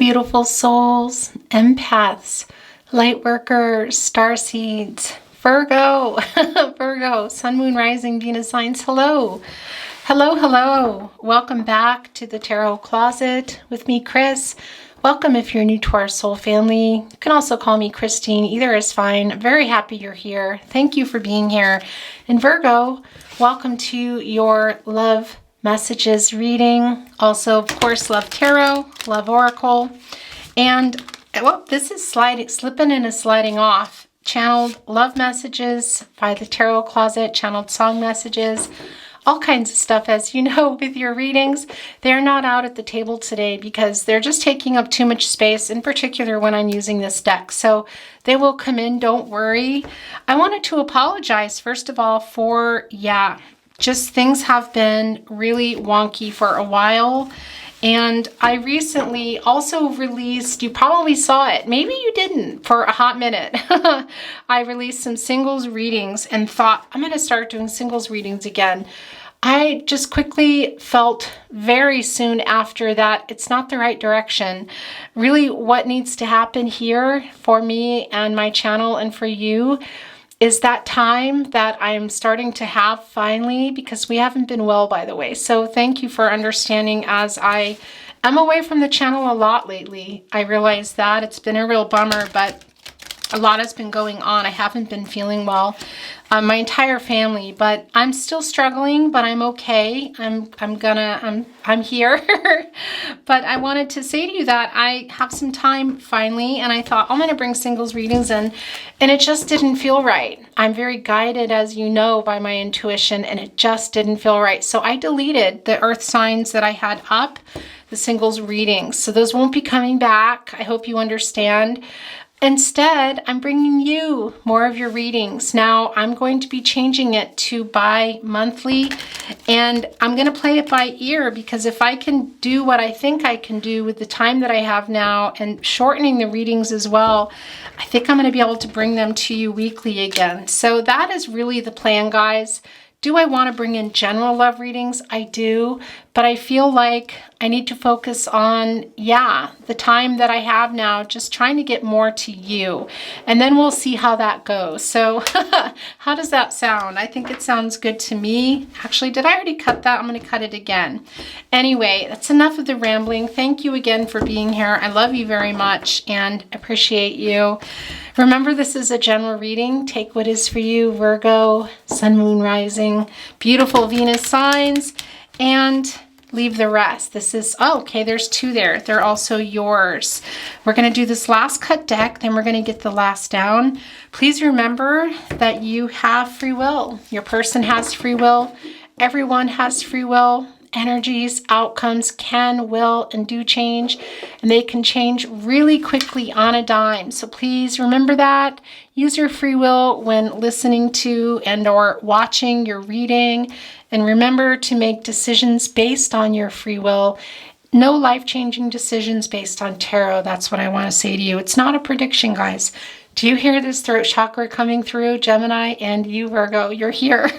beautiful souls, empaths, light workers, starseeds, Virgo, Virgo, sun, moon, rising, Venus signs. Hello. Hello, hello. Welcome back to the Tarot Closet with me, Chris. Welcome if you're new to our soul family. You can also call me Christine. Either is fine. I'm very happy you're here. Thank you for being here. And Virgo, welcome to your love messages reading. Also, of course, love tarot, love oracle. And, well, this is slipping and sliding off. Channeled love messages by the Tarot Closet, channeled song messages, all kinds of stuff. As you know, with your readings, they're not out at the table today because they're just taking up too much space, in particular when I'm using this deck. So they will come in, don't worry. I wanted to apologize, first of all, for, just things have been really wonky for a while. And I recently also released, you probably saw it, maybe you didn't for a hot minute. I released some singles readings and thought, I'm going to start doing singles readings again. I just quickly felt very soon after that it's not the right direction. Really, what needs to happen here for me and my channel and for you is that time that I'm starting to have finally, because we haven't been well, by the way. So thank you for understanding, as I am away from the channel a lot lately. I realize that it's been a real bummer, but a lot has been going on. I haven't been feeling well, my entire family, but I'm still struggling, but I'm okay. I'm here. But I wanted to say to you that I have some time finally, and I thought I'm going to bring singles readings in, and it just didn't feel right. I'm very guided, as you know, by my intuition, and it just didn't feel right. So I deleted the earth signs that I had up, the singles readings. So those won't be coming back. I hope you understand. Instead, I'm bringing you more of your readings. Now, I'm going to be changing it to bi-monthly, and I'm going to play it by ear, because if I can do what I think I can do with the time that I have now and shortening the readings as well, I think I'm going to be able to bring them to you weekly again. So that is really the plan, guys. Do I want to bring in general love readings? I do, but I feel like I need to focus on, the time that I have now, just trying to get more to you. And then we'll see how that goes. So how does that sound? I think it sounds good to me. Actually, did I already cut that? I'm going to cut it again. Anyway, that's enough of the rambling. Thank you again for being here. I love you very much and appreciate you. Remember, this is a general reading. Take what is for you, Virgo, sun, moon, rising, beautiful Venus signs, and leave the rest. This is, okay, there's two there. They're also yours. We're going to do this last cut deck, then we're going to get the last down. Please remember that you have free will. Your person has free will. Everyone has free will. Energies, outcomes can, will, and do change, and they can change really quickly on a dime. So please remember that. Use your free will when listening to and or watching your reading, and remember to make decisions based on your free will. No life-changing decisions based on tarot. That's what I want to say to you. It's not a prediction, guys. Do you hear this throat chakra coming through, Gemini? And you, Virgo, you're here.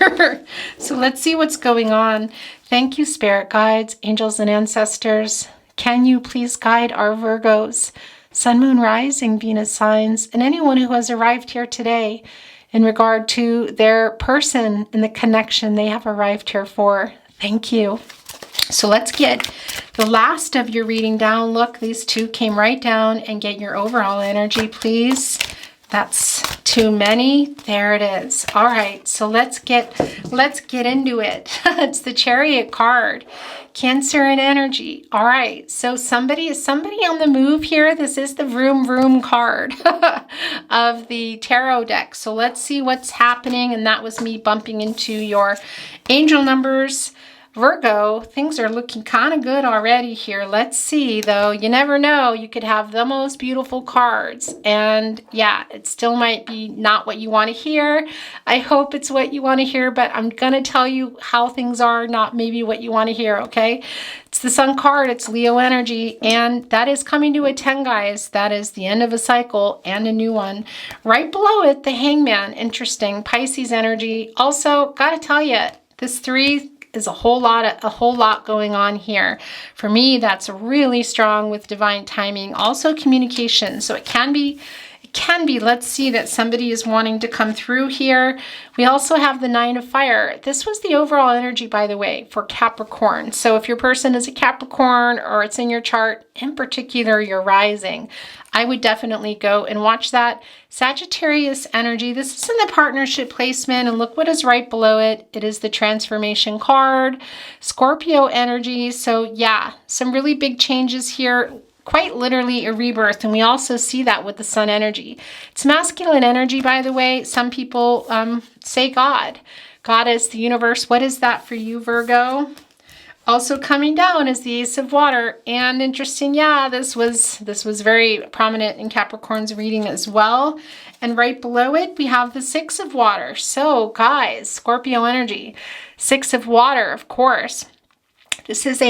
So let's see what's going on. Thank you, spirit guides, angels, and ancestors. Can you please guide our Virgos, sun, moon, rising, Venus signs, and anyone who has arrived here today in regard to their person and the connection they have arrived here for? Thank you. So let's get the last of your reading down. Look, these two came right down, and get your overall energy, please. That's too many. There it is. All right, so let's get into it. It's the Chariot card, Cancer and energy. All right, so is somebody on the move here? This is the vroom vroom card of the tarot deck. So let's see what's happening, and that was me bumping into your angel numbers. Virgo, things are looking kind of good already here. Let's see, though. You never know. You could have the most beautiful cards, and it still might be not what you want to hear. I hope it's what you want to hear, but I'm going to tell you how things are, not maybe what you want to hear, okay? It's the Sun card. It's Leo energy, and that is coming to a 10, guys. That is the end of a cycle and a new one. Right below it, the Hangman. Interesting. Pisces energy. Also, got to tell you, this 3 is a whole lot going on here. For me, that's really strong with divine timing. Also communication. So it can be, let's see, that somebody is wanting to come through here. We also have the Nine of Fire. This was the overall energy, by the way, for Capricorn. So if your person is a Capricorn or it's in your chart, in particular your rising, I would definitely go and watch that. Sagittarius energy. This is in the partnership placement, and look what is right below it. It is the transformation card. Scorpio energy. So yeah, some really big changes here. Quite literally a rebirth, and we also see that with the sun energy. It's masculine energy, by the way. Some people say God. God is the universe. What is that for you, Virgo? Also coming down is the Ace of Water, and interesting, yeah, this was very prominent in Capricorn's reading as well. And right below it, we have the Six of Water. So guys, Scorpio energy, Six of Water, of course. This is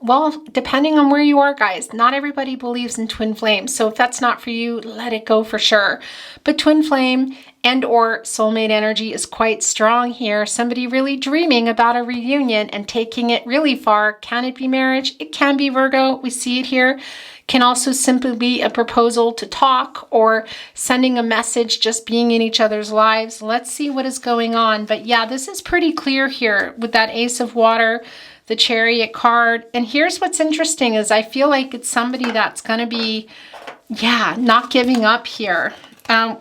well, depending on where you are, guys, not everybody believes in twin flames. So if that's not for you, let it go for sure. But twin flame and or soulmate energy is quite strong here. Somebody really dreaming about a reunion and taking it really far. Can it be marriage? It can be, Virgo. We see it here. Can also simply be a proposal to talk or sending a message, just being in each other's lives. Let's see what is going on. But yeah, this is pretty clear here with that Ace of Water, the Chariot card. And here's what's interesting is I feel like it's somebody that's going to be, yeah, not giving up here.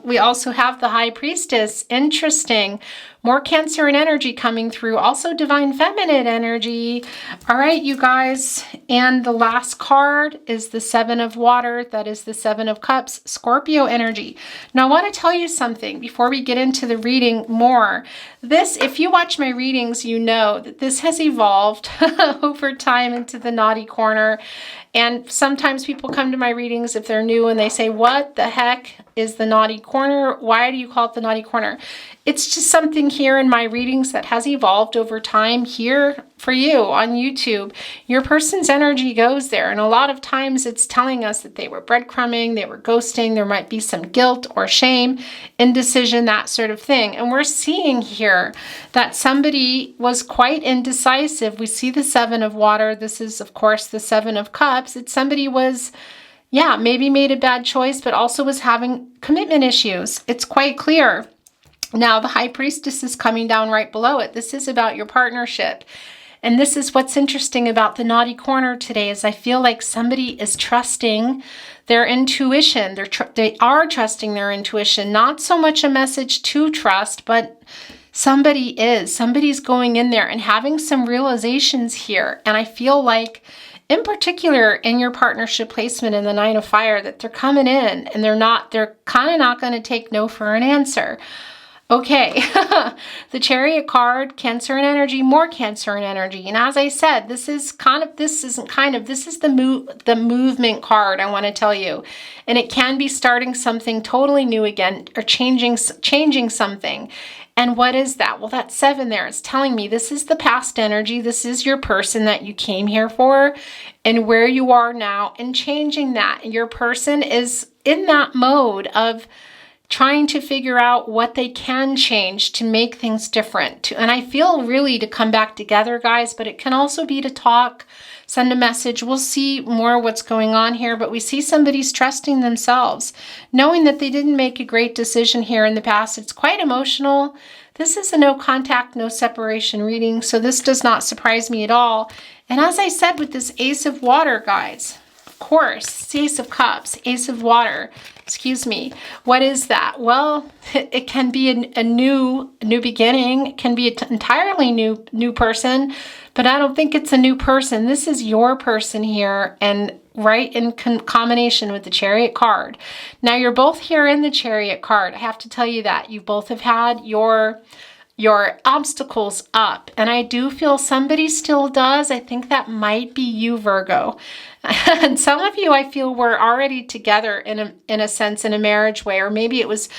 We also have the High Priestess. Interesting. More Cancer and energy coming through. Also divine feminine energy. All right, you guys. And the last card is the Seven of Water. That is the Seven of Cups. Scorpio energy. Now, I want to tell you something before we get into the reading more. This, if you watch my readings, you know that this has evolved over time into the naughty corner. And sometimes people come to my readings if they're new and they say, what the heck is the naughty corner? Why do you call it the naughty corner? It's just something here in my readings that has evolved over time here for you on YouTube. Your person's energy goes there. And a lot of times it's telling us that they were breadcrumbing, they were ghosting, there might be some guilt or shame, indecision, that sort of thing. And we're seeing here that somebody was quite indecisive. We see the Seven of Water. This is, of course, the Seven of Cups. It's somebody was, yeah, maybe made a bad choice, but also was having commitment issues. It's quite clear. Now, the High Priestess is coming down right below it. This is about your partnership. And this is what's interesting about the naughty corner today is I feel like somebody is trusting their intuition. They are trusting their intuition. Not so much a message to trust, but somebody's going in there and having some realizations here. And I feel like in particular in your partnership placement in the Nine of Fire that they're coming in and they're kind of not going to take no for an answer. Okay, the Chariot card, Cancer and energy, more Cancer and energy. And as I said, this is the movement card, I want to tell you. And it can be starting something totally new again or changing something. And what is that? Well, that Seven there is telling me this is the past energy. This is your person that you came here for and where you are now and changing that. Your person is in that mode of trying to figure out what they can change to make things different. And I feel really to come back together, guys, but it can also be to talk, send a message. We'll see more what's going on here, but we see somebody's trusting themselves, knowing that they didn't make a great decision here in the past. It's quite emotional. This is a no contact, no separation reading, so this does not surprise me at all. And as I said with this Ace of Water, guys, of course, Ace of Cups, Ace of Water, excuse me. What is that? Well, it can be a new beginning. It can be an entirely new person, but I don't think it's a new person. This is your person here, and right in combination with the Chariot card. Now, you're both here in the Chariot card. I have to tell you that. You both have had your obstacles up, and I do feel somebody still does. I think that might be you, Virgo. And some of you, I feel, were already together in a sense, in a marriage way, or maybe it was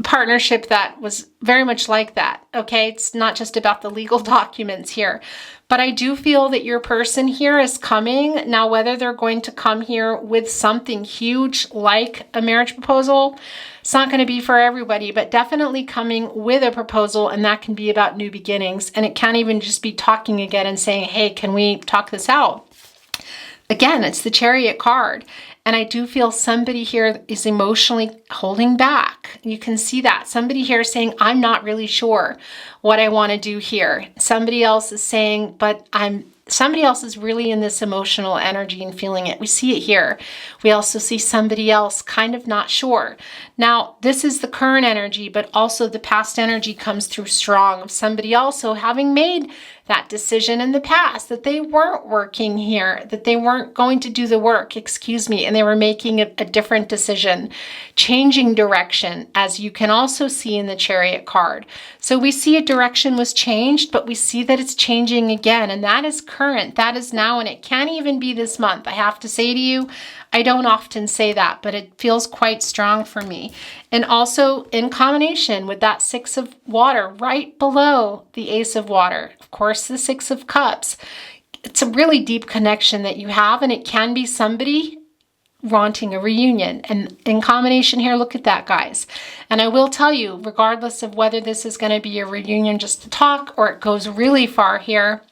partnership that was very much like that. Okay, it's not just about the legal documents here, but I do feel that your person here is coming. Now, whether they're going to come here with something huge like a marriage proposal, it's not going to be for everybody, but definitely coming with a proposal, and that can be about new beginnings. And it can't even just be talking again and saying, hey, can we talk this out? Again, it's the Chariot card. And I do feel somebody here is emotionally holding back. You can see that. Somebody here is saying, I'm not really sure what I want to do here. Somebody else is saying, somebody else is really in this emotional energy and feeling it. We see it here. We also see somebody else kind of not sure. Now, this is the current energy, but also the past energy comes through strong of somebody also having made that decision in the past, that they weren't working here, that they weren't going to do the work, and they were making a different decision, changing direction, as you can also see in the Chariot card. So we see a direction was changed, but we see that it's changing again, and that is current, that is now, and it can't even be this month. I have to say to you, I don't often say that, but it feels quite strong for me. And also in combination with that Six of Water right below the Ace of Water, of course, the Six of Cups. It's a really deep connection that you have, and it can be somebody wanting a reunion. And in combination here, look at that, guys. And I will tell you, regardless of whether this is going to be a reunion just to talk or it goes really far here,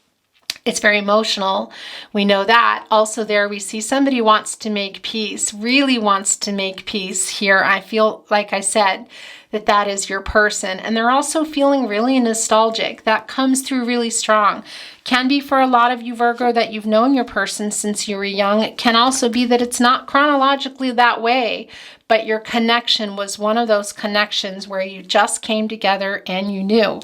it's very emotional. We know that. Also there we see somebody wants to make peace, really wants to make peace here. I feel, like I said, that is your person. And they're also feeling really nostalgic. That comes through really strong. Can be for a lot of you, Virgo, that you've known your person since you were young. It can also be that it's not chronologically that way, but your connection was one of those connections where you just came together and you knew.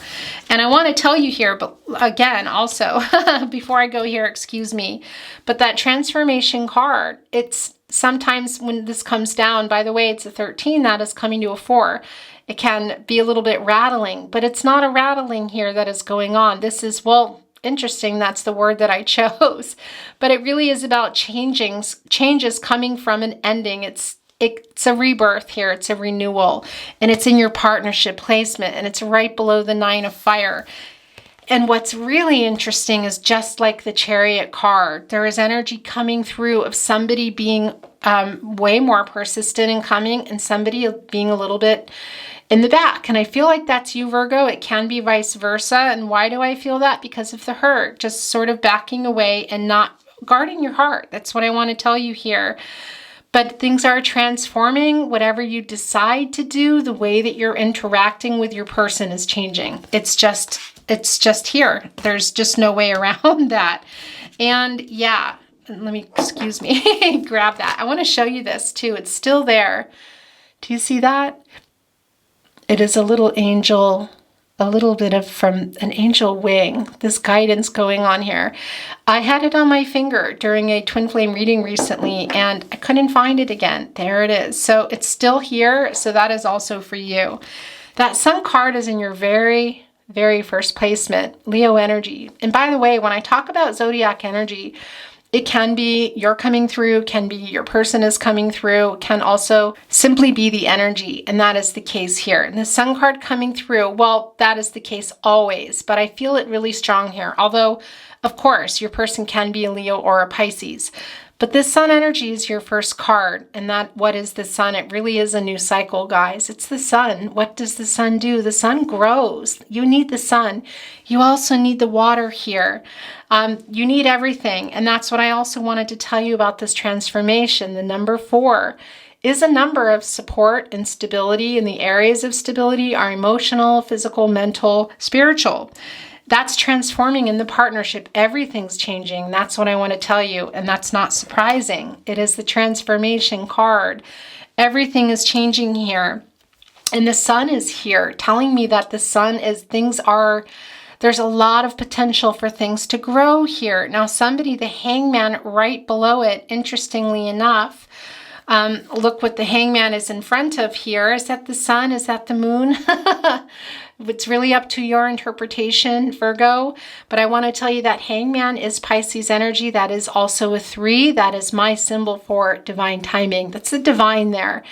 And I want to tell you here, but again, also, before I go here, excuse me, but that transformation card, it's sometimes when this comes down, by the way, it's a 13, that is coming to a 4. It can be a little bit rattling, but it's not a rattling here that is going on. This is, well, interesting, that's the word that I chose. But it really is about changes coming from an ending. It's a rebirth here, it's a renewal, and it's in your partnership placement, and it's right below the 9 of Fire. And what's really interesting is just like the Chariot card, there is energy coming through of somebody being way more persistent in coming and somebody being a little bit in the back. And I feel like that's you, Virgo. It can be vice versa. And why do I feel that? Because of the hurt, just sort of backing away and not guarding your heart. That's what I want to tell you here. But things are transforming. Whatever you decide to do, the way that you're interacting with your person is changing. It's just here. There's just no way around that. And yeah, let me, excuse me, grab that. I want to show you this too. It's still there. Do you see that? It is a little angel, a little bit of from an angel wing, this guidance going on here. I had it on my finger during a twin flame reading recently and I couldn't find it again. There it is. So it's still here. So that is also for you. That Sun card is in your very, very first placement, Leo energy. And by the way, when I talk about zodiac energy, it can be you're coming through, can be your person is coming through, can also simply be the energy. And that is the case here. And the Sun card coming through, well, that is the case always. But I feel it really strong here. Although, of course, your person can be a Leo or a Pisces. But this Sun energy is your first card. And that, what is the Sun? It really is a new cycle, guys. It's the Sun. What does the Sun do? The Sun grows. You need the Sun. You also need the water here. You need everything. And that's what I also wanted to tell you about this transformation. The number 4 is a number of support and stability. And the areas of stability are emotional, physical, mental, spiritual. That's transforming in the partnership. Everything's changing. That's what I want to tell you. And that's not surprising. It is the transformation card. Everything is changing here. And the Sun is here telling me that the Sun is, there's a lot of potential for things to grow here. Now somebody, the Hangman right below it, interestingly enough, look what the Hangman is in front of here. Is that the Sun? Is that the Moon? it's really up to your interpretation, Virgo. But I want to tell you that Hangman is Pisces energy. That is also a 3. That is my symbol for divine timing. That's the divine there.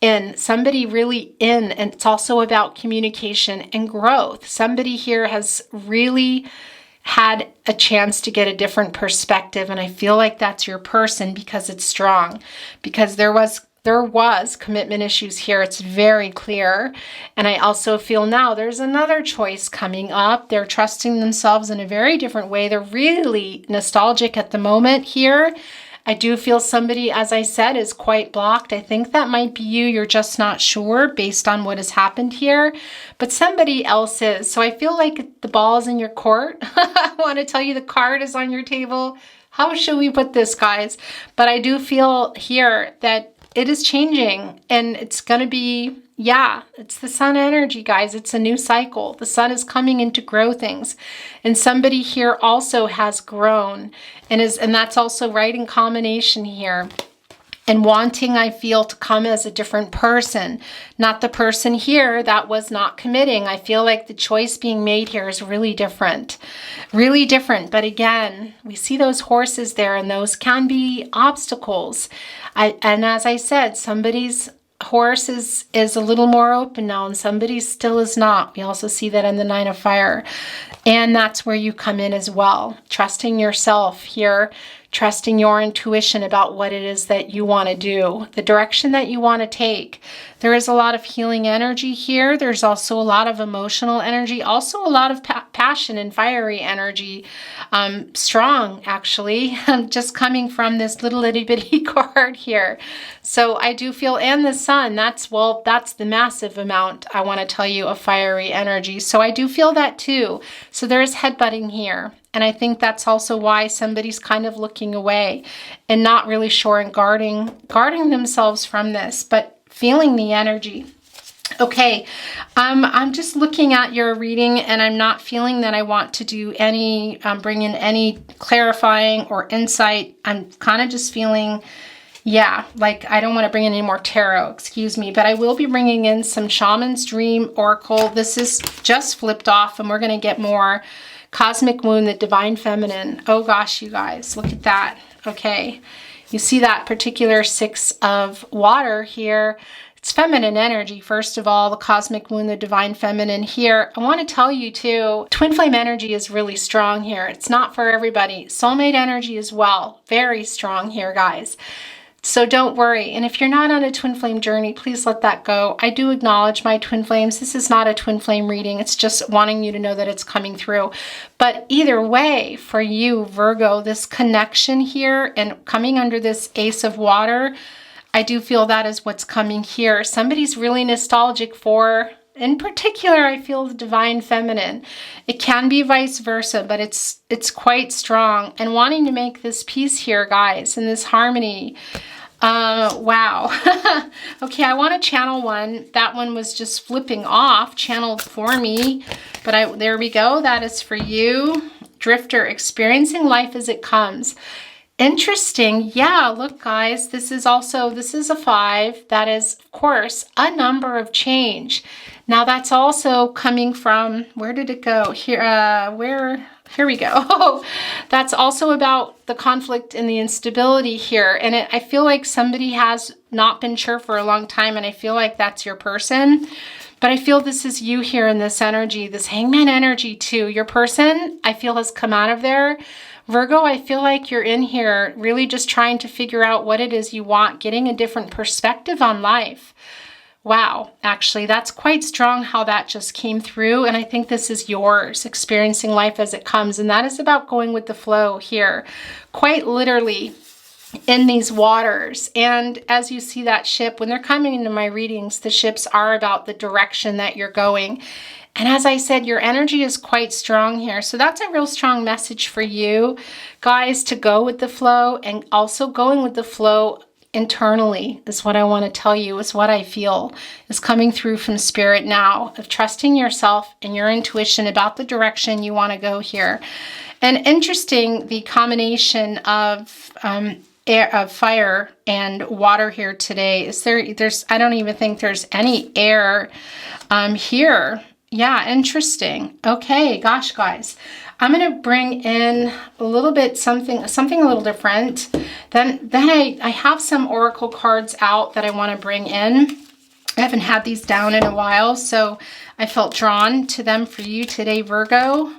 And somebody really and it's also about communication and growth. Somebody here has really had a chance to get a different perspective, and I feel like that's your person because it's strong, because there was commitment issues here. It's very clear. And I also feel now there's another choice coming up. They're trusting themselves in a very different way. They're really nostalgic at the moment here. I do feel somebody, as I said, is quite blocked. I think that might be you. You're just not sure based on what has happened here. But somebody else is. So I feel like the ball is in your court. I want to tell you the card is on your table. How should we put this, guys? But I do feel here that it is changing, and it's going to be, yeah, it's the sun energy, guys. It's a new cycle. The sun is coming in to grow things. And somebody here also has grown and that's also right in combination here. And wanting, I feel, to come as a different person, not the person here that was not committing. I feel like the choice being made here is really different, really different. But again, we see those horses there, and those can be obstacles. And as I said, somebody's horse is a little more open now, and somebody's still is not. We also see that in the 9 of Fire. And that's where you come in as well, trusting yourself here, trusting your intuition about what it is that you want to do, the direction that you want to take. There is a lot of healing energy here. There's also a lot of emotional energy, also a lot of passion and fiery energy. Strong, actually, just coming from this little itty bitty card here. So I do feel, and the sun, that's the massive amount, I want to tell you, of fiery energy. So I do feel that too. So there is headbutting here. And I think that's also why somebody's kind of looking away and not really sure and guarding themselves from this, but feeling the energy. Okay, I'm just looking at your reading, and I'm not feeling that I want to do any, bring in any clarifying or insight. I'm kind of just feeling, yeah, like I don't want to bring in any more tarot, excuse me, but I will be bringing in some Shaman's Dream Oracle. This is just flipped off, and we're going to get more Cosmic Wound, the Divine Feminine. Oh gosh, you guys, look at that. Okay, you see that particular 6 of water here. It's feminine energy, first of all, the Cosmic Wound, the Divine Feminine here. I want to tell you too, twin flame energy is really strong here. It's not for everybody. Soulmate energy as well, very strong here, guys. So don't worry. And if you're not on a twin flame journey, please let that go. I do acknowledge my twin flames. This is not a twin flame reading. It's just wanting you to know that it's coming through. But either way, for you, Virgo, this connection here and coming under this Ace of Water, I do feel that is what's coming here. Somebody's really nostalgic for, in particular, I feel the Divine Feminine. It can be vice versa, but it's quite strong. And wanting to make this peace here, guys, and this harmony. Wow. Okay, I want to channel one. That one was just flipping off, channeled for me. But there we go. That is for you. Drifter, experiencing life as it comes. Interesting. Yeah, look, guys, this is a 5. That is, of course, a number of change. Now that's also coming from, where did it go? Here, here we go. That's also about the conflict and the instability here. And I feel like somebody has not been sure for a long time, and I feel like that's your person. But I feel this is you here in this energy, this Hangman energy too. Your person, I feel, has come out of there. Virgo, I feel like you're in here really just trying to figure out what it is you want, getting a different perspective on life. Wow, actually, that's quite strong how that just came through. And I think this is yours, experiencing life as it comes. And that is about going with the flow here, quite literally in these waters. And as you see that ship, when they're coming into my readings, the ships are about the direction that you're going. And as I said, your energy is quite strong here. So that's a real strong message for you guys, to go with the flow, and also going with the flow internally is what I want to tell you, is what I feel is coming through from spirit now, of trusting yourself and your intuition about the direction you want to go here. And interesting, the combination of fire and water here today. I don't even think there's any air here. Yeah, interesting. Okay, gosh, guys. I'm going to bring in a little bit something a little different. Then I have some oracle cards out that I want to bring in. I haven't had these down in a while, so I felt drawn to them for you today, Virgo.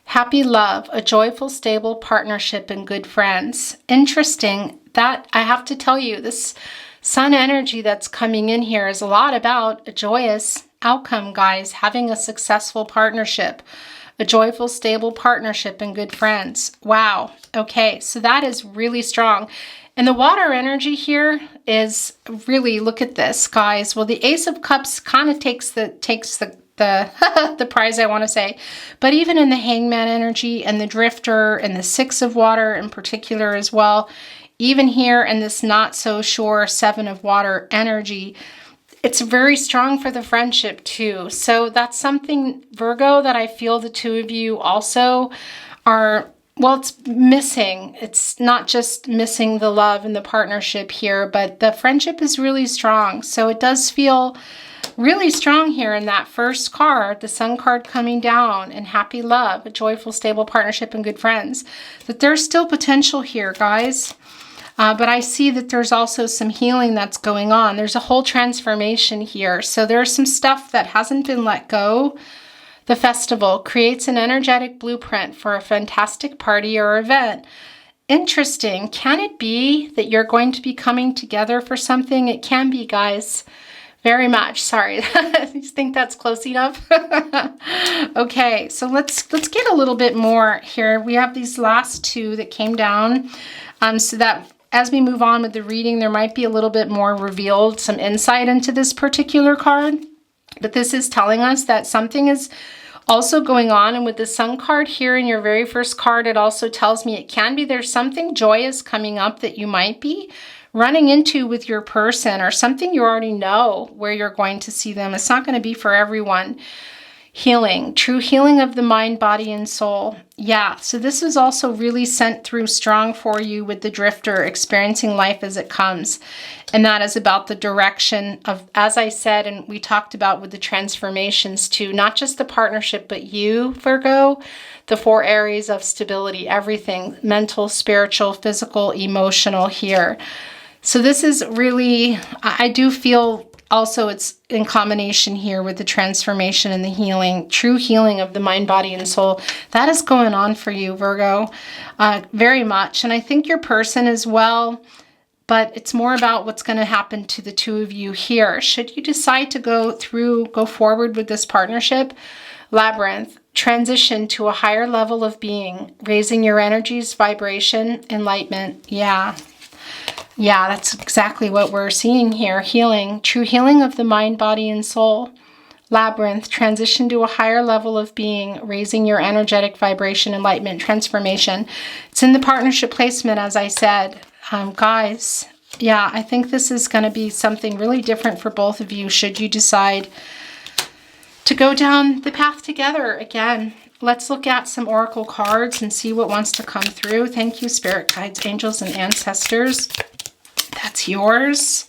Happy love, a joyful, stable partnership, and good friends. Interesting. That, I have to tell you, this sun energy that's coming in here is a lot about a joyous outcome, guys. Having a successful partnership, a joyful, stable partnership, and good friends. Wow. Okay, so that is really strong. And the water energy here is really, look at this, guys. Well, the Ace of Cups kind of takes the the prize, I want to say. But even in the Hangman energy and the Drifter and the Six of Water in particular as well, even here in this not so sure Seven of Water energy, it's very strong for the friendship too. So that's something, Virgo, that I feel the two of you also are, well, it's missing. It's not just missing the love and the partnership here, but the friendship is really strong. So it does feel really strong here in that first card, the Sun card coming down, and happy love, a joyful, stable partnership, and good friends. That there's still potential here, guys. But I see that there's also some healing that's going on. There's a whole transformation here. So there's some stuff that hasn't been let go. The festival creates an energetic blueprint for a fantastic party or event. Interesting. Can it be that you're going to be coming together for something? It can be, guys. Very much. Sorry. You think that's close enough? Okay, so let's get a little bit more here. We have these last two that came down, so that as we move on with the reading, there might be a little bit more revealed, some insight into this particular card. But this is telling us that something is also going on. And with the Sun card here in your very first card, it also tells me it can be there's something joyous coming up that you might be running into with your person, or something you already know where you're going to see them. It's not going to be for everyone. Healing, true healing of the mind, body, and soul. Yeah, so this is also really sent through strong for you with the Drifter, experiencing life as it comes. And that is about the direction of, as I said, and we talked about with the transformations too, not just the partnership, but you, Virgo, the 4 areas of stability, everything, mental, spiritual, physical, emotional here. So this is really, I do feel also it's in combination here with the transformation and the healing, true healing of the mind, body, and soul. That is going on for you, Virgo, very much. And I think your person as well, but it's more about what's going to happen to the two of you here. Should you decide to go forward with this partnership, Labyrinth, transition to a higher level of being, raising your energies, vibration, enlightenment. Yeah, that's exactly what we're seeing here. Healing, true healing of the mind, body, and soul. Labyrinth, transition to a higher level of being, raising your energetic vibration, enlightenment, transformation. It's in the partnership placement, as I said. Guys, yeah, I think this is going to be something really different for both of you should you decide to go down the path together again. Let's look at some oracle cards and see what wants to come through. Thank you, spirit guides, angels, and ancestors. That's yours.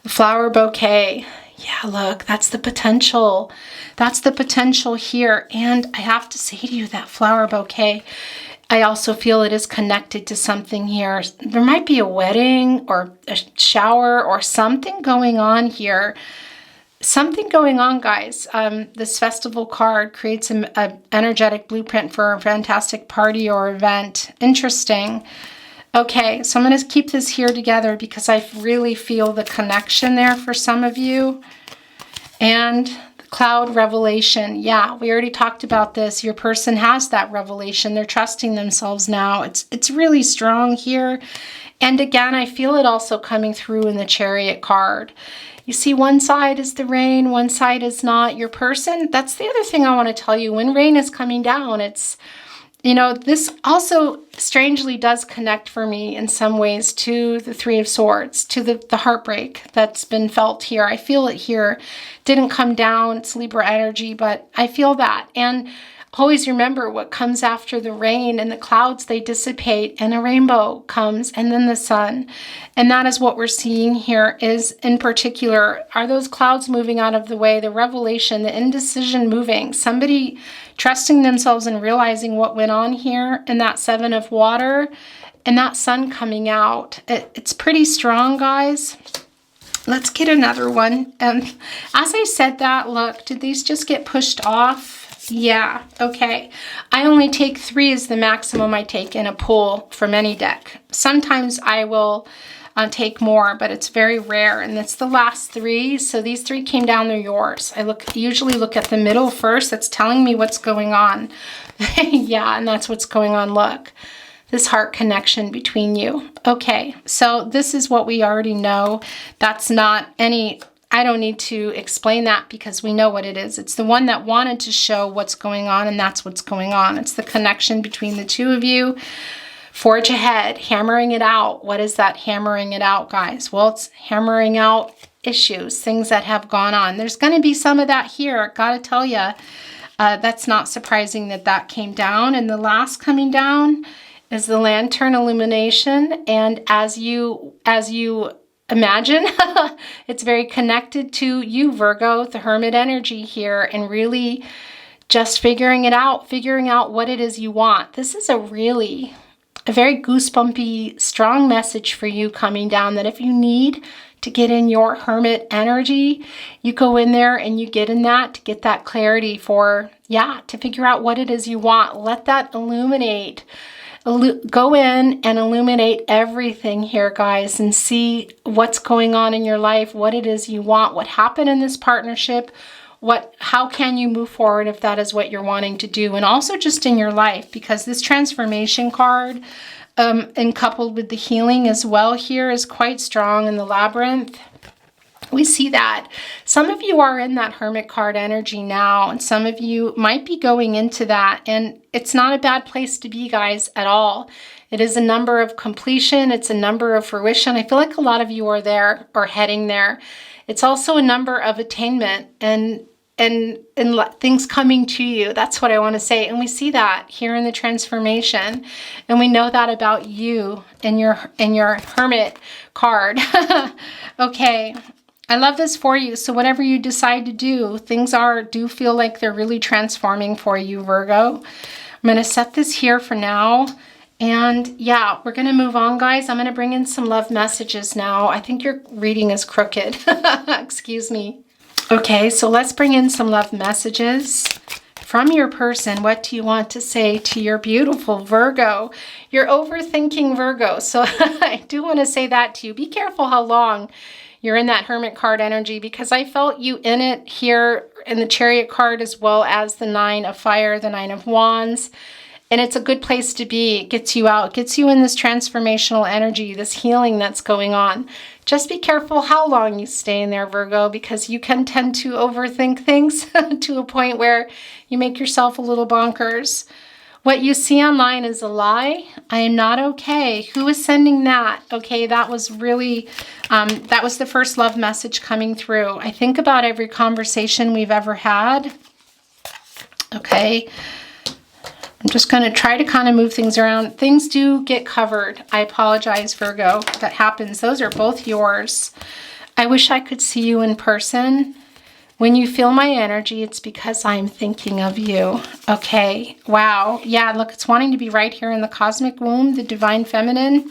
The flower bouquet. Yeah, look, that's the potential. That's the potential here. And I have to say to you, that flower bouquet, I also feel it is connected to something here. There might be a wedding or a shower or something going on here. Something going on, guys. This festival card creates an energetic blueprint for a fantastic party or event. Interesting. Okay, so I'm going to keep this here together because I really feel the connection there for some of you. And the cloud revelation. Yeah, we already talked about this. Your person has that revelation. They're trusting themselves now. It's really strong here. And again, I feel it also coming through in the Chariot card. You see, one side is the rain, one side is not. Your person, that's the other thing I want to tell you. When rain is coming down, it's, you know, this also strangely does connect for me in some ways to the Three of Swords, to the heartbreak that's been felt here. I feel it here. Didn't come down. It's Libra energy, but I feel that. And Always remember what comes after the rain, and the clouds, they dissipate, and a rainbow comes, and then the sun. And that is what we're seeing here, is in particular, are those clouds moving out of the way, the revelation, the indecision moving, somebody trusting themselves and realizing what went on here, and that Seven of Water, and that sun coming out. It's pretty strong, guys. Let's get another one. As I said that, look, did these just get pushed off? Yeah, okay. I only take 3 as the maximum I take in a pull from any deck. Sometimes I will take more, but it's very rare, and it's the last 3. So these 3 came down, they're yours. I usually look at the middle first. That's telling me what's going on. Yeah, and that's what's going on. Look, this heart connection between you. Okay, so this is what we already know. That's not any... I don't need to explain that because we know what it is. It's the one that wanted to show what's going on, and that's what's going on. It's the connection between the two of you. Forge ahead, hammering it out. What is that hammering it out, guys? Well, it's hammering out issues, things that have gone on. There's going to be some of that here. Gotta tell you, that's not surprising that that came down. And the last coming down is the lantern illumination. And as you imagine, it's very connected to you, Virgo, the Hermit energy here, and really just figuring out what it is you want. This is a very goosebumpy, strong message for you coming down, that if you need to get in your Hermit energy, you go in there and you get in that to get that clarity for, to figure out what it is you want. Let that illuminate. Go in and illuminate everything here, guys, and see what's going on in your life, what it is you want, what happened in this partnership, how can you move forward if that is what you're wanting to do, and also just in your life, because this transformation card, and coupled with the healing as well here, is quite strong in the labyrinth. We see that. Some of you are in that Hermit card energy now, and some of you might be going into that, and it's not a bad place to be, guys, at all. It is a number of completion. It's a number of fruition. I feel like a lot of you are there or heading there. It's also a number of attainment and things coming to you. That's what I want to say. And we see that here in the transformation, and we know that about you in your Hermit card. Okay. I love this for you. So whatever you decide to do, things do feel like they're really transforming for you, Virgo. I'm going to set this here for now. And yeah, we're going to move on, guys. I'm going to bring in some love messages now. I think your reading is crooked. Excuse me. Okay, so let's bring in some love messages from your person. What do you want to say to your beautiful Virgo? You're overthinking, Virgo. So I do want to say that to you. Be careful how long you're in that Hermit card energy, because I felt you in it here in the Chariot card, as well as the 9 of Fire, the 9 of Wands. And it's a good place to be. It gets you out, gets you in this transformational energy, this healing that's going on. Just be careful how long you stay in there, Virgo, because you can tend to overthink things to a point where you make yourself a little bonkers. What you see online is a lie. I am not okay. Who is sending that? Okay, that was really, that was the first love message coming through. I think about every conversation we've ever had. Okay. I'm just going to try to kind of move things around. Things do get covered. I apologize, Virgo. That happens. Those are both yours. I wish I could see you in person. When you feel my energy, it's because I'm thinking of you. Okay. Wow. Yeah, look, it's wanting to be right here in the cosmic womb, the divine feminine.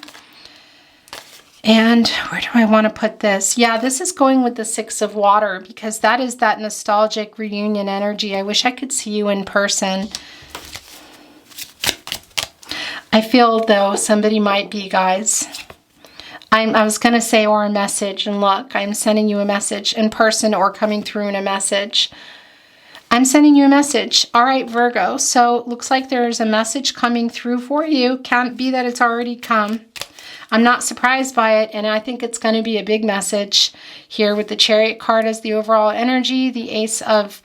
And where do I want to put this? Yeah, this is going with the 6 of Water, because that is that nostalgic reunion energy. I wish I could see you in person. I feel, though, somebody might be, guys. I was going to say, or a message, and look, I'm sending you a message in person or coming through in a message. I'm sending you a message. All right, Virgo. So looks like there's a message coming through for you. Can't be that it's already come. I'm not surprised by it, and I think it's going to be a big message here with the Chariot card as the overall energy, the Ace of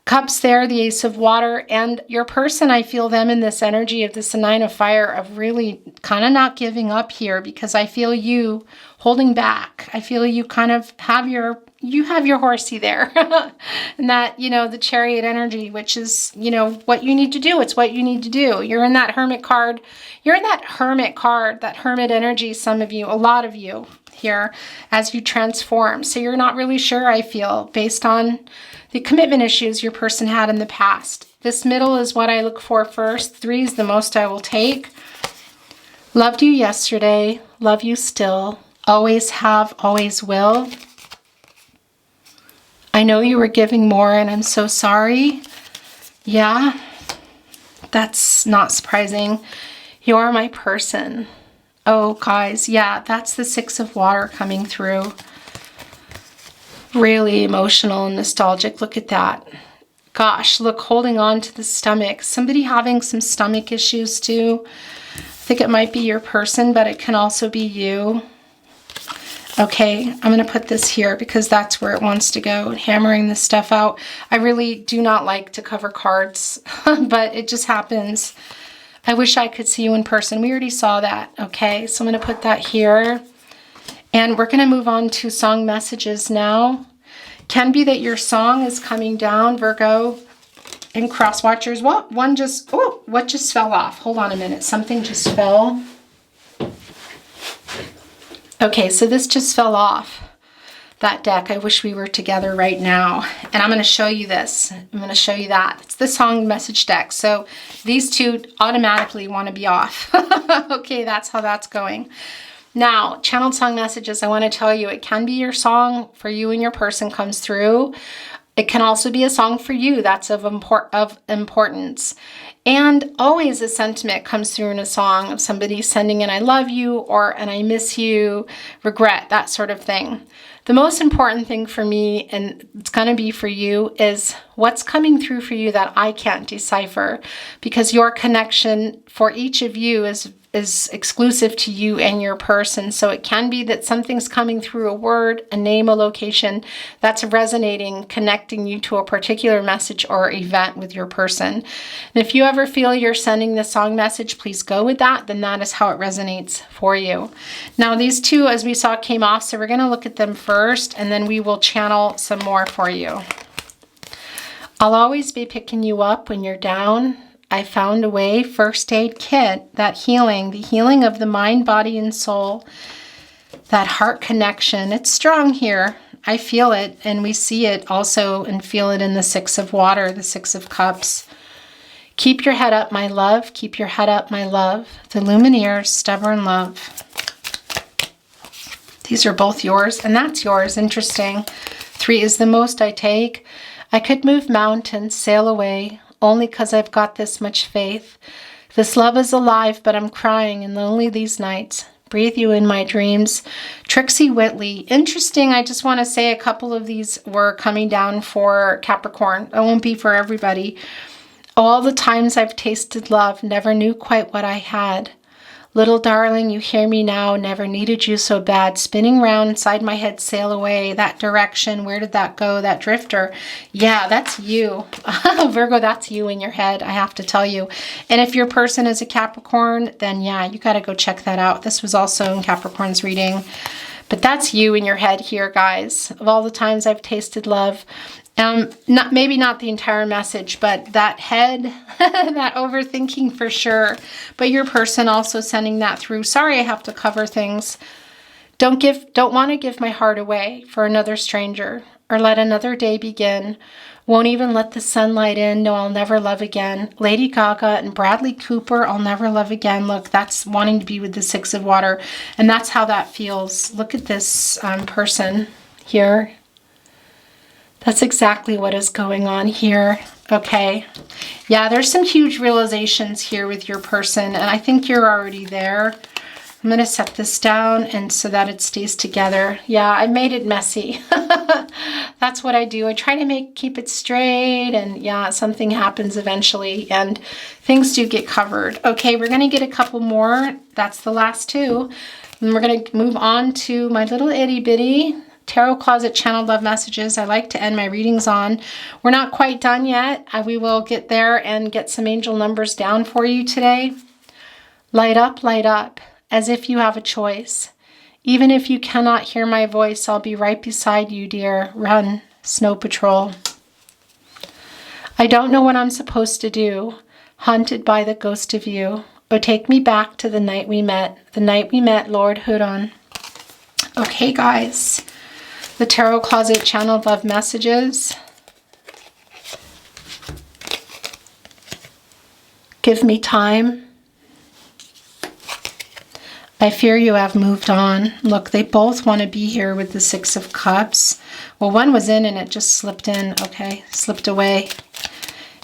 Cups there, the Ace of Water, and your person, I feel them in this energy of this 9 of Fire, of really kind of not giving up here, because I feel you holding back. I feel you kind of have your you have your horsey there. And that, you know, the Chariot energy, which is, you know, what you need to do. It's what you need to do. You're in that Hermit card. You're in that Hermit card, that Hermit energy, some of you, a lot of you here, as you transform. So you're not really sure, I feel, based on the commitment issues your person had in the past. This middle is what I look for first. 3 is the most I will take. Loved you yesterday. Love you still. Always have, always will. I know you were giving more and I'm so sorry. Yeah, that's not surprising. You're my person. Oh, guys, yeah, that's the 6 of water coming through. Really emotional and nostalgic. Look at that. Gosh, look, holding on to the stomach. Somebody having some stomach issues too. I think it might be your person, but it can also be you. Okay, I'm going to put this here because that's where it wants to go. Hammering this stuff out. I really do not like to cover cards, but it just happens. I wish I could see you in person. We already saw that. Okay, so I'm going to put that here. And we're going to move on to song messages now. Can be that your song is coming down, Virgo and cross watchers. What? What just fell off? Hold on a minute. Something just fell. Okay, so this just fell off that deck. I wish we were together right now. And I'm going to show you this. I'm going to show you that. It's the song message deck. So these two automatically want to be off. Okay, that's how that's going. Now, channeled song messages, I want to tell you, it can be your song for you and your person comes through. It can also be a song for you that's of importance. And always a sentiment comes through in a song of somebody sending an I love you or an I miss you, regret, that sort of thing. The most important thing for me, and it's going to be for you, is what's coming through for you that I can't decipher, because your connection for each of you is exclusive to you and your person. So it can be that something's coming through, a word, a name, a location that's resonating, connecting you to a particular message or event with your person. And if you ever feel you're sending the song message, please go with that. Then that is how it resonates for you. Now these two, as we saw, came off. So we're going to look at them first and then we will channel some more for you. I'll always be picking you up when you're down. I found a way, first aid kit, that healing, the healing of the mind, body, and soul, that heart connection. It's strong here. I feel it, and we see it also and feel it in the 6 of water, the 6 of cups. Keep your head up, my love. Keep your head up, my love. The Lumineers, stubborn love. These are both yours, and that's yours. Interesting. 3 is the most I take. I could move mountains, sail away, only 'cause I've got this much faith. This love is alive, but I'm crying and lonely these nights. Breathe you in my dreams. Trixie Whitley. Interesting. I just want to say a couple of these were coming down for Capricorn. It won't be for everybody. All the times I've tasted love, never knew quite what I had. Little darling, you hear me now, never needed you so bad. Spinning round inside my head, sail away. That direction, where did that go? That drifter. Yeah, that's you. Virgo, that's you in your head, I have to tell you. And if your person is a Capricorn, then yeah, you got to go check that out. This was also in Capricorn's reading. But that's you in your head here, guys. Of all the times I've tasted love. Maybe not the entire message, but that head, that overthinking for sure. But your person also sending that through. Sorry, I have to cover things. Don't want to give my heart away for another stranger or let another day begin. Won't even let the sunlight in. No, I'll never love again. Lady Gaga and Bradley Cooper, I'll never love again. Look, that's wanting to be with the 6 of water. And that's how that feels. Look at this person here. That's exactly what is going on here. Okay. Yeah, there's some huge realizations here with your person, and I think you're already there. I'm going to set this down and so that it stays together. Yeah, I made it messy. That's what I do. I try to keep it straight, and yeah, something happens eventually and things do get covered. Okay, we're going to get a couple more. That's the last 2. And we're going to move on to my little itty bitty Tarot Closet channeled love messages I like to end my readings on. We're not quite done yet. We will get there and get some angel numbers down for you today. Light up, as if you have a choice. Even if you cannot hear my voice, I'll be right beside you, dear. Run, Snow Patrol. I don't know what I'm supposed to do, haunted by the ghost of you. Oh, take me back to the night we met, Lord Huron. Okay, guys, the Tarot Closet Channel Love Messages. Give me time. I fear you have moved on. Look, they both want to be here with the Six of Cups. Well, one was in and it just slipped in, okay? Slipped away.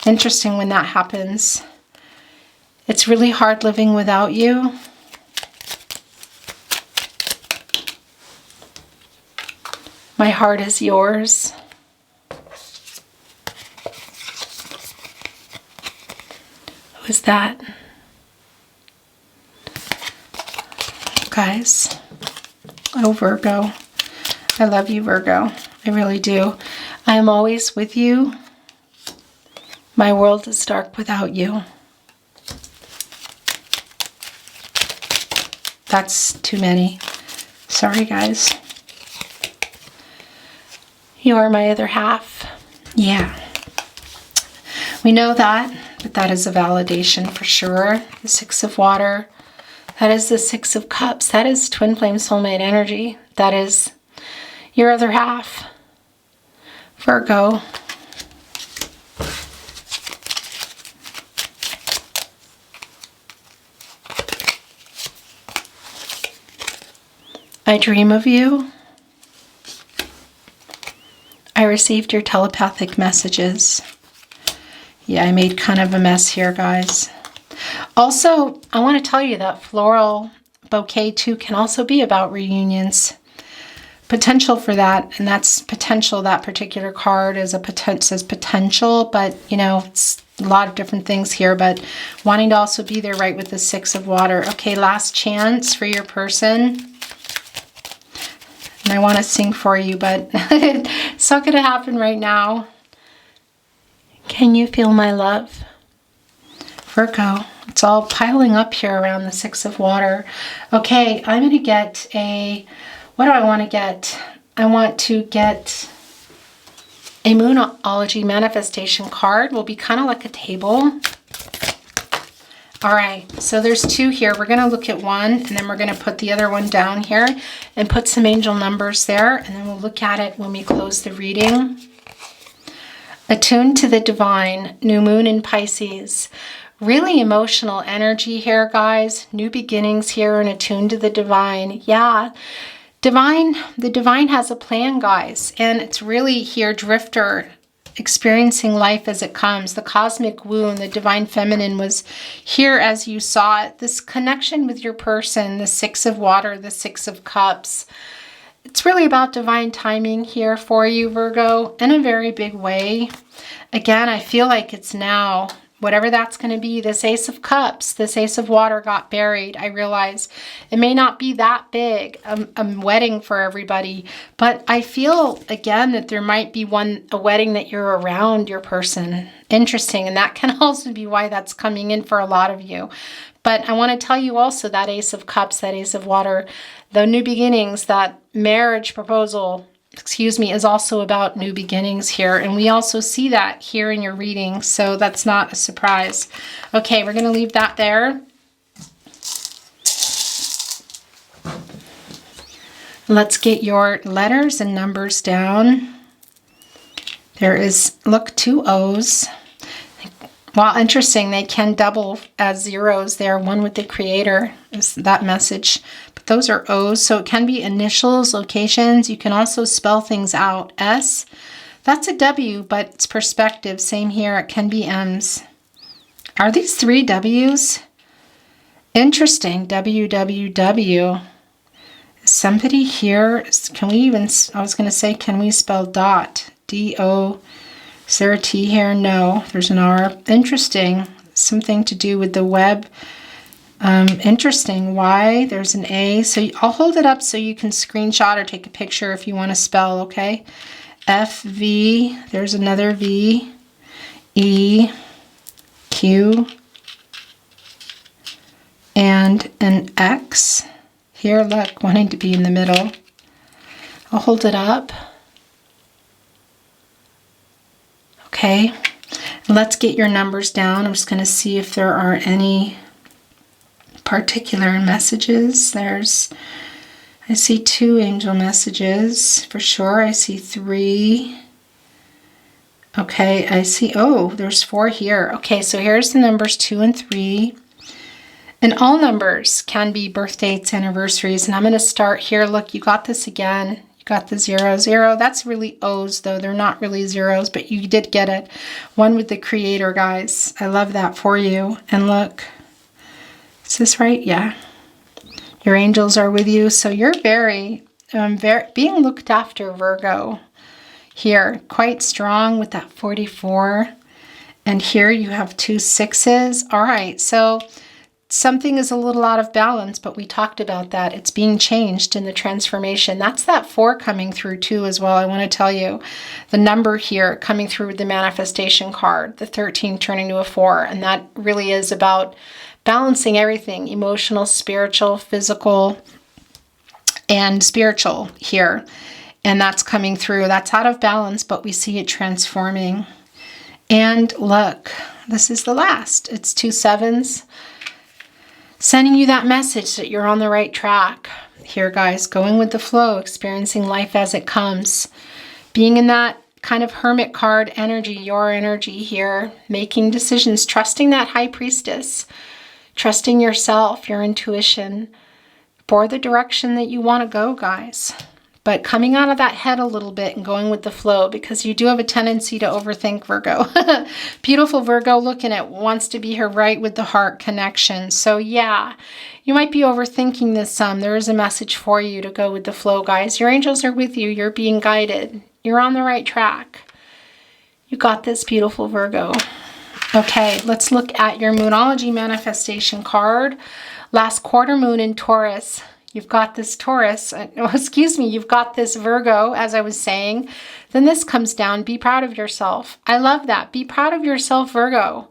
Interesting when that happens. It's really hard living without you. My heart is yours. Who is that? Guys. Oh, Virgo. I love you, Virgo. I really do. I am always with you. My world is dark without you. That's too many. Sorry, guys. You are my other half. Yeah. We know that, but that is a validation for sure. The Six of Water. That is the Six of Cups. That is twin flame soulmate energy. That is your other half. Virgo. I dream of you. I received your telepathic messages. Yeah, I made kind of a mess here, guys. Also, I want to tell you that floral bouquet too can also be about reunions. Potential for that, and that's potential. That particular card is says potential, but you know, it's a lot of different things here, but wanting to also be there right with the Six of Water. Okay, last chance for your person. And I want to sing for you, but it's not going to happen right now. Can you feel my love? Virgo. It's all piling up here around the Six of Water. Okay, I'm going to get a... What do I want to get? I want to get a Moonology manifestation card. Will be kind of like a table. All right, so there's two here. We're going to look at one, and then we're going to put the other one down here and put some angel numbers there, and then we'll look at it when we close the reading. Attuned to the divine, new moon in Pisces. Really emotional energy here, guys. New beginnings here and attuned to the divine. Yeah, the divine has a plan, guys, and it's really here, drifter, experiencing life as it comes. The cosmic wound, the divine feminine was here as you saw it. This connection with your person, the Six of Water, the Six of Cups. It's really about divine timing here for you, Virgo, in a very big way. Again, I feel like it's now. Whatever that's going to be, this Ace of Cups, this Ace of Water got buried. I realize it may not be that big, a wedding for everybody, but I feel, again, that there might be a wedding that you're around your person. Interesting, and that can also be why that's coming in for a lot of you. But I want to tell you also that Ace of Cups, that Ace of Water, the new beginnings, that marriage proposal, is also about new beginnings here. And we also see that here in your reading. So that's not a surprise. Okay, we're going to leave that there. Let's get your letters and numbers down. There is, look, 2 O's. Well, interesting. They can double as zeros there. One with the creator is that message. But those are O's. So it can be initials, locations. You can also spell things out. S, that's a W, but it's perspective. Same here. It can be M's. Are these 3 W's? Interesting. WWW. Somebody here, can we even, I was going to say, can we spell dot? D-O. Is there a T here? No, there's an R. Interesting. Something to do with the web. Interesting. Y, there's an A. So I'll hold it up so you can screenshot or take a picture if you want to spell, okay? F, V, there's another V. E, Q, and an X Here, look, wanting to be in the middle. I'll hold it up. Okay, let's get your numbers down. I'm just going to see if there are any particular messages. I see 2 angel messages for sure. I see 3. Okay, I see, oh, there's 4 here. Okay, so here's the numbers 2 and 3. And all numbers can be birth dates, anniversaries. And I'm going to start here. Look, you got this again. You got the 0, 0. That's really O's, though. They're not really zeros, but you did get it. 1 with the Creator, guys. I love that for you. And look, is this right? Yeah. Your angels are with you. So you're very being looked after, Virgo. Here, quite strong with that 44. And here you have 2 6s. All right, so something is a little out of balance, but we talked about that. It's being changed in the transformation. That's that 4 coming through too as well. I want to tell you the number here coming through with the manifestation card, the 13 turning to a 4. And that really is about balancing everything, emotional, spiritual, physical, and spiritual here. And that's coming through. That's out of balance, but we see it transforming. And look, this is the last. It's 2 7s. Sending you that message that you're on the right track here, guys. Going with the flow, experiencing life as it comes. Being in that kind of hermit card energy, your energy here. Making decisions, trusting that high priestess. Trusting yourself, your intuition, for the direction that you want to go, guys. But coming out of that head a little bit and going with the flow, because you do have a tendency to overthink, Virgo. Beautiful Virgo looking at wants to be here right with the heart connection. So yeah, you might be overthinking this some. There is a message for you to go with the flow, guys. Your angels are with you. You're being guided. You're on the right track. You got this, beautiful Virgo. Okay, let's look at your Moonology manifestation card. Last quarter moon in Taurus. You've got this Taurus, you've got this Virgo, as I was saying. Then this comes down, be proud of yourself. I love that. Be proud of yourself, Virgo.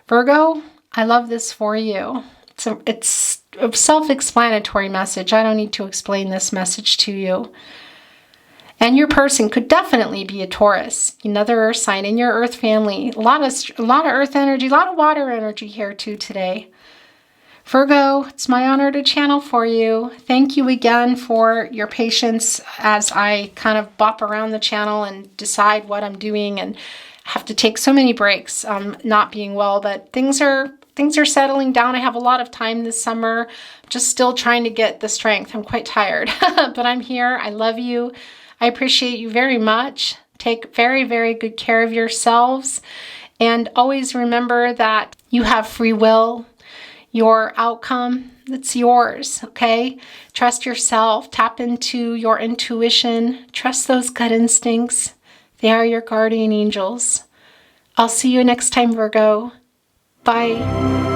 Virgo, I love this for you. It's a self-explanatory message. I don't need to explain this message to you. And your person could definitely be a Taurus, another earth sign in your earth family. A lot of earth energy, a lot of water energy here too today. Virgo, it's my honor to channel for you. Thank you again for your patience as I kind of bop around the channel and decide what I'm doing and have to take so many breaks, not being well, but things are settling down. I have a lot of time this summer, just still trying to get the strength. I'm quite tired, but I'm here. I love you. I appreciate you very much. Take very, very good care of yourselves. And always remember that you have free will. Your outcome, it's yours, okay? Trust yourself. Tap into your intuition. Trust those gut instincts. They are your guardian angels. I'll see you next time, Virgo. Bye.